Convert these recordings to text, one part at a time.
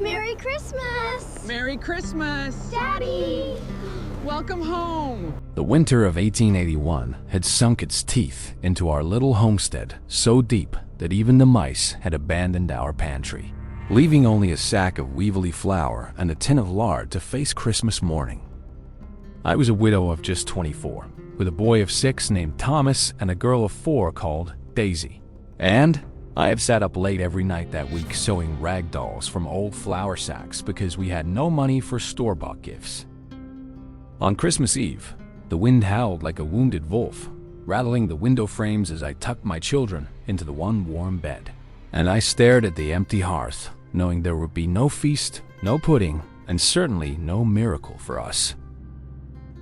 Merry Christmas! Merry Christmas! Daddy! Welcome home! The winter of 1881 had sunk its teeth into our little homestead so deep that even the mice had abandoned our pantry, leaving only a sack of weevily flour and a tin of lard to face Christmas morning. I was a widow of just 24, with a boy of 6 named Thomas and a girl of 4 called Daisy. And I have sat up late every night that week sewing rag dolls from old flour sacks because we had no money for store-bought gifts. On Christmas Eve, the wind howled like a wounded wolf, rattling the window frames as I tucked my children into the one warm bed. And I stared at the empty hearth, knowing there would be no feast, no pudding, and certainly no miracle for us.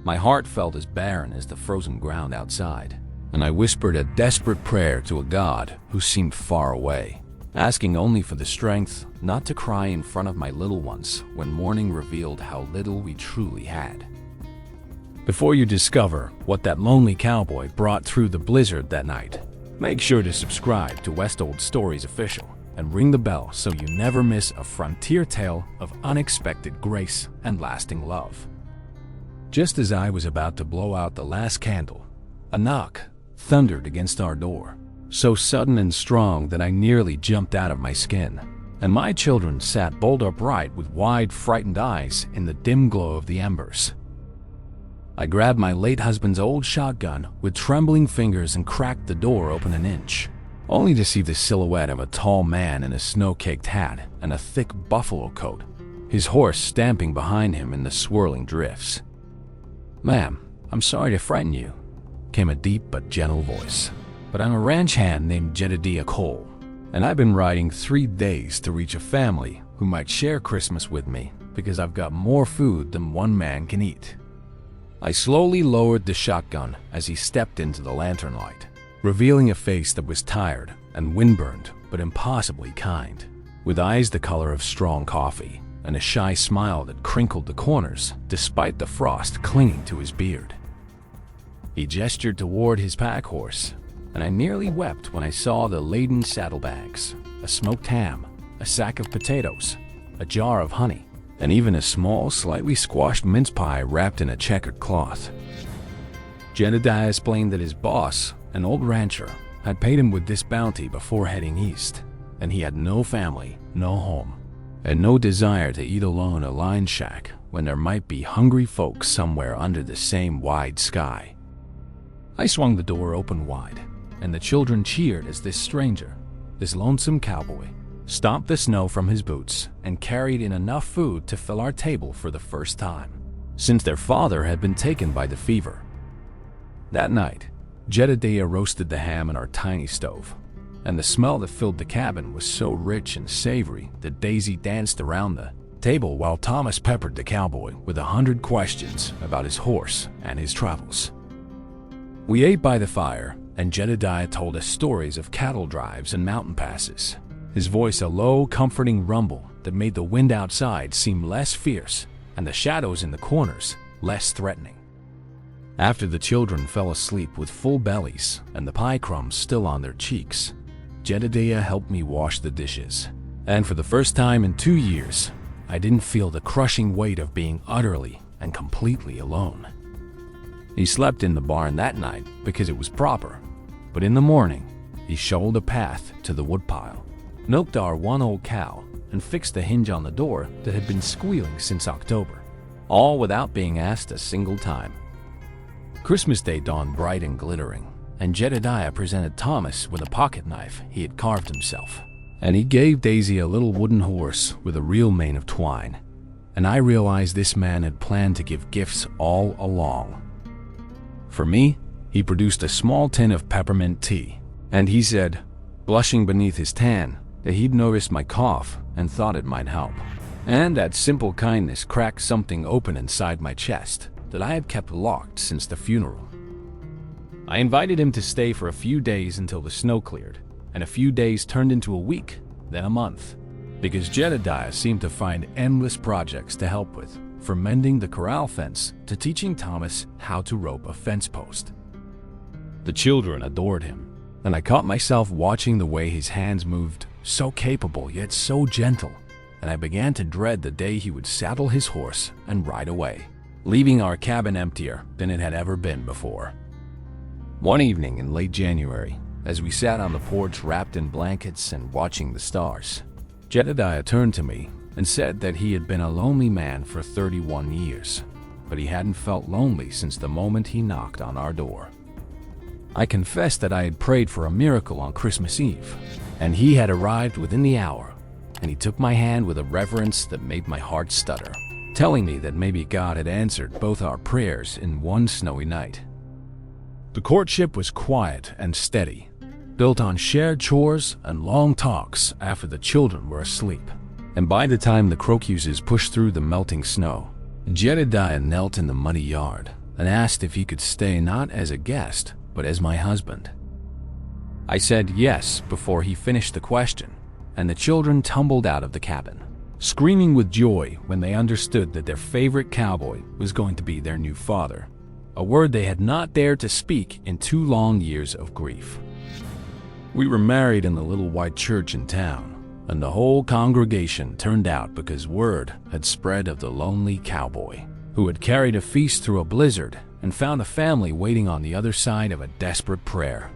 My heart felt as barren as the frozen ground outside, and I whispered a desperate prayer to a God who seemed far away, asking only for the strength not to cry in front of my little ones when morning revealed how little we truly had. Before you discover what that lonely cowboy brought through the blizzard that night, make sure to subscribe to West Old Stories Official and ring the bell so you never miss a frontier tale of unexpected grace and lasting love. Just as I was about to blow out the last candle, a knock thundered against our door, so sudden and strong that I nearly jumped out of my skin, and my children sat bolt upright with wide, frightened eyes in the dim glow of the embers. I grabbed my late husband's old shotgun with trembling fingers and cracked the door open an inch, only to see the silhouette of a tall man in a snow-caked hat and a thick buffalo coat, his horse stamping behind him in the swirling drifts. "Ma'am, I'm sorry to frighten you," came a deep but gentle voice, "but I'm a ranch hand named Jedediah Cole, and I've been riding 3 days to reach a family who might share Christmas with me because I've got more food than one man can eat." I slowly lowered the shotgun as he stepped into the lantern light, revealing a face that was tired and windburned but impossibly kind, with eyes the color of strong coffee and a shy smile that crinkled the corners despite the frost clinging to his beard. He gestured toward his packhorse, and I nearly wept when I saw the laden saddlebags, a smoked ham, a sack of potatoes, a jar of honey, and even a small, slightly squashed mince pie wrapped in a checkered cloth. Jedediah explained that his boss, an old rancher, had paid him with this bounty before heading east, and he had no family, no home, and no desire to eat alone a line shack when there might be hungry folks somewhere under the same wide sky. I swung the door open wide, and the children cheered as this stranger, this lonesome cowboy, stomped the snow from his boots and carried in enough food to fill our table for the first time, since their father had been taken by the fever. That night, Jedediah roasted the ham in our tiny stove, and the smell that filled the cabin was so rich and savory that Daisy danced around the table while Thomas peppered the cowboy with 100 questions about his horse and his travels. We ate by the fire, and Jedediah told us stories of cattle drives and mountain passes, his voice a low, comforting rumble that made the wind outside seem less fierce and the shadows in the corners less threatening. After the children fell asleep with full bellies and the pie crumbs still on their cheeks, Jedediah helped me wash the dishes, and for the first time in 2 years, I didn't feel the crushing weight of being utterly and completely alone. He slept in the barn that night because it was proper, but in the morning, he shoveled a path to the woodpile, milked our one old cow, and fixed the hinge on the door that had been squealing since October, all without being asked a single time. Christmas Day dawned bright and glittering, and Jedediah presented Thomas with a pocket knife he had carved himself, and he gave Daisy a little wooden horse with a real mane of twine, and I realized this man had planned to give gifts all along. For me, he produced a small tin of peppermint tea, and he said, blushing beneath his tan, that he'd noticed my cough and thought it might help. And that simple kindness cracked something open inside my chest that I had kept locked since the funeral. I invited him to stay for a few days until the snow cleared, and a few days turned into a week, then a month, because Jedediah seemed to find endless projects to help with, from mending the corral fence to teaching Thomas how to rope a fence post. The children adored him, and I caught myself watching the way his hands moved, so capable yet so gentle, and I began to dread the day he would saddle his horse and ride away, leaving our cabin emptier than it had ever been before. One evening in late January, as we sat on the porch wrapped in blankets and watching the stars, Jedediah turned to me and said that he had been a lonely man for 31 years, but he hadn't felt lonely since the moment he knocked on our door. I confessed that I had prayed for a miracle on Christmas Eve, and he had arrived within the hour, and he took my hand with a reverence that made my heart stutter, telling me that maybe God had answered both our prayers in one snowy night. The courtship was quiet and steady, built on shared chores and long talks after the children were asleep. And by the time the crocuses pushed through the melting snow, Jedediah knelt in the muddy yard and asked if he could stay not as a guest, but as my husband. I said yes before he finished the question, and the children tumbled out of the cabin, screaming with joy when they understood that their favorite cowboy was going to be their new father, a word they had not dared to speak in 2 long years of grief. We were married in the little white church in town, and the whole congregation turned out because word had spread of the lonely cowboy who had carried a feast through a blizzard and found a family waiting on the other side of a desperate prayer.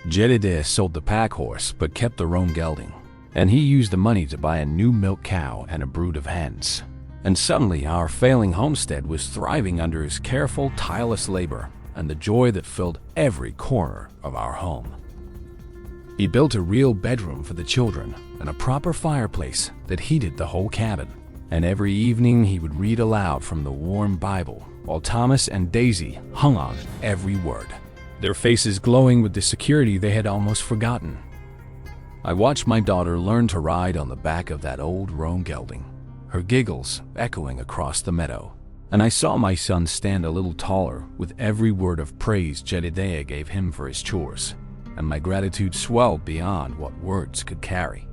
Jedediah sold the packhorse but kept the roan gelding, and he used the money to buy a new milk cow and a brood of hens. And suddenly our failing homestead was thriving under his careful, tireless labor and the joy that filled every corner of our home. He built a real bedroom for the children and a proper fireplace that heated the whole cabin. And every evening he would read aloud from the warm Bible while Thomas and Daisy hung on every word, their faces glowing with the security they had almost forgotten. I watched my daughter learn to ride on the back of that old roan gelding, her giggles echoing across the meadow. And I saw my son stand a little taller with every word of praise Jedediah gave him for his chores, and my gratitude swelled beyond what words could carry.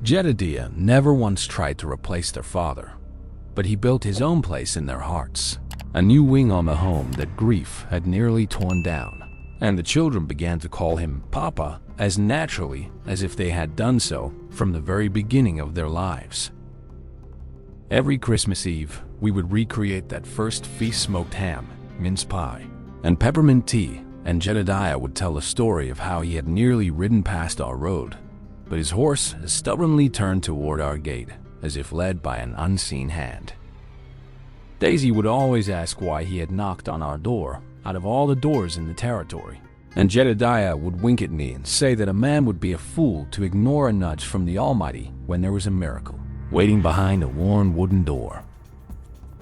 Jedediah never once tried to replace their father, but he built his own place in their hearts, a new wing on the home that grief had nearly torn down, and the children began to call him Papa as naturally as if they had done so from the very beginning of their lives. Every Christmas Eve, we would recreate that first feast: smoked ham, mince pie, and peppermint tea, and Jedediah would tell a story of how he had nearly ridden past our road, but his horse stubbornly turned toward our gate, as if led by an unseen hand. Daisy would always ask why he had knocked on our door out of all the doors in the territory, and Jedediah would wink at me and say that a man would be a fool to ignore a nudge from the Almighty when there was a miracle waiting behind a worn wooden door.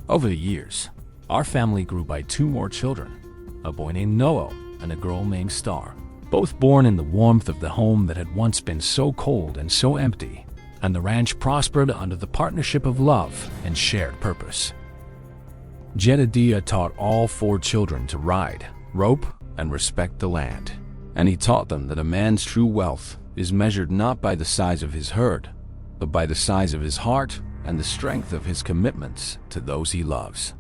Over the years, our family grew by 2 more children, a boy named Noah and a girl named Star, both born in the warmth of the home that had once been so cold and so empty, and the ranch prospered under the partnership of love and shared purpose. Jedediah taught all 4 children to ride, rope, and respect the land, and he taught them that a man's true wealth is measured not by the size of his herd, but by the size of his heart and the strength of his commitments to those he loves.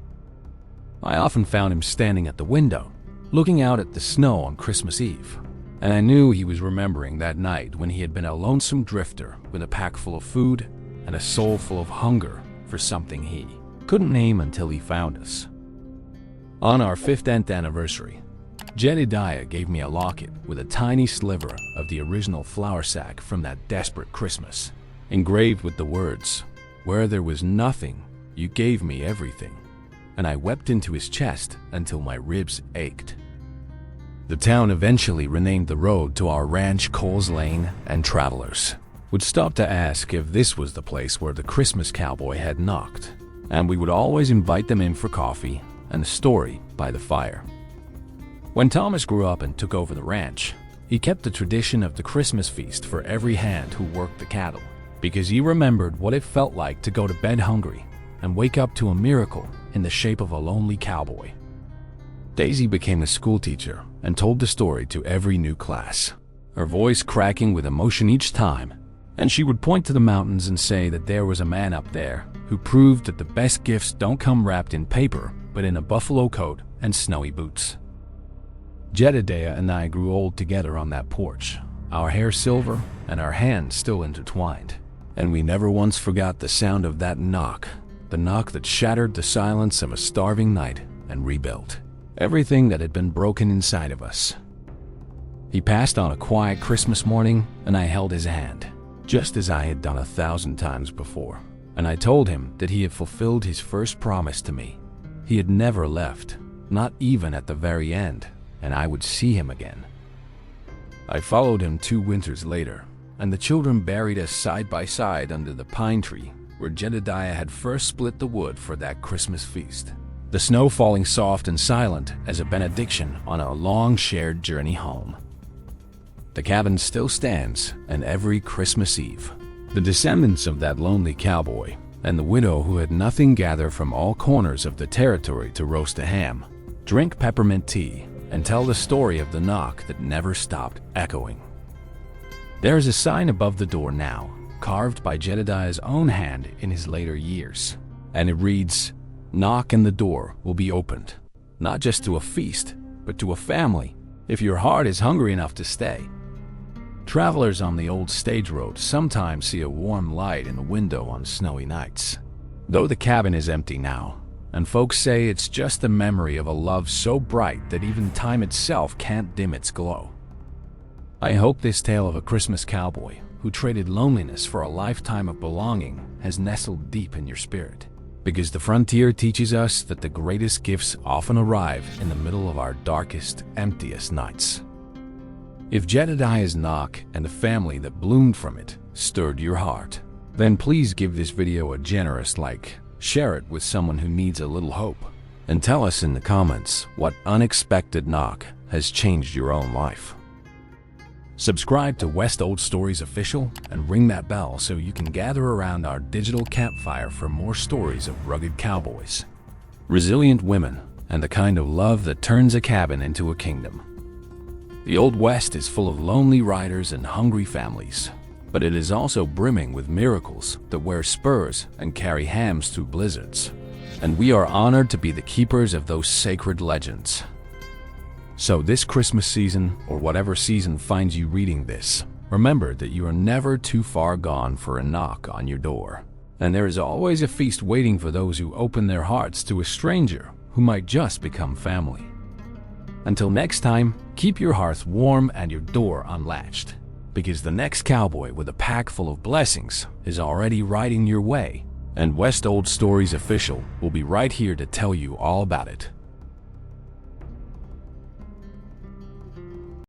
I often found him standing at the window, looking out at the snow on Christmas Eve, and I knew he was remembering that night when he had been a lonesome drifter with a pack full of food and a soul full of hunger for something he couldn't name until he found us. On our 50th anniversary, Jedediah gave me a locket with a tiny sliver of the original flour sack from that desperate Christmas, engraved with the words, "Where there was nothing, you gave me everything," and I wept into his chest until my ribs ached. The town eventually renamed the road to our ranch Coles Lane, and travelers would stop to ask if this was the place where the Christmas cowboy had knocked, and we would always invite them in for coffee and a story by the fire. When Thomas grew up and took over the ranch, he kept the tradition of the Christmas feast for every hand who worked the cattle, because he remembered what it felt like to go to bed hungry and wake up to a miracle in the shape of a lonely cowboy. Daisy became a schoolteacher and told the story to every new class, her voice cracking with emotion each time, and she would point to the mountains and say that there was a man up there who proved that the best gifts don't come wrapped in paper, but in a buffalo coat and snowy boots. Jedediah and I grew old together on that porch, our hair silver and our hands still intertwined. And we never once forgot the sound of that knock, the knock that shattered the silence of a starving night and rebuilt everything that had been broken inside of us. He passed on a quiet Christmas morning, and I held his hand, just as I had done 1,000 times before. And I told him that he had fulfilled his first promise to me. He had never left, not even at the very end, and I would see him again. I followed him 2 winters later, and the children buried us side by side under the pine tree where Jedediah had first split the wood for that Christmas feast, the snow falling soft and silent as a benediction on a long shared journey home. The cabin still stands, and every Christmas Eve, the descendants of that lonely cowboy and the widow who had nothing gather from all corners of the territory to roast a ham, drink peppermint tea, and tell the story of the knock that never stopped echoing. There is a sign above the door now, carved by Jedediah's own hand in his later years, and it reads, "Knock and the door will be opened, not just to a feast, but to a family, if your heart is hungry enough to stay." Travelers on the old stage road sometimes see a warm light in the window on snowy nights, though the cabin is empty now, and folks say it's just the memory of a love so bright that even time itself can't dim its glow. I hope this tale of a Christmas cowboy who traded loneliness for a lifetime of belonging has nestled deep in your spirit, because the frontier teaches us that the greatest gifts often arrive in the middle of our darkest, emptiest nights. If Jedediah's knock and the family that bloomed from it stirred your heart, then please give this video a generous like, share it with someone who needs a little hope, and tell us in the comments what unexpected knock has changed your own life. Subscribe to West Old Stories Official and ring that bell so you can gather around our digital campfire for more stories of rugged cowboys, resilient women, and the kind of love that turns a cabin into a kingdom. The Old West is full of lonely riders and hungry families, but it is also brimming with miracles that wear spurs and carry hams through blizzards. And we are honored to be the keepers of those sacred legends. So this Christmas season, or whatever season finds you reading this, remember that you are never too far gone for a knock on your door. And there is always a feast waiting for those who open their hearts to a stranger who might just become family. Until next time, keep your hearth warm and your door unlatched, because the next cowboy with a pack full of blessings is already riding your way, and West Old Stories Official will be right here to tell you all about it.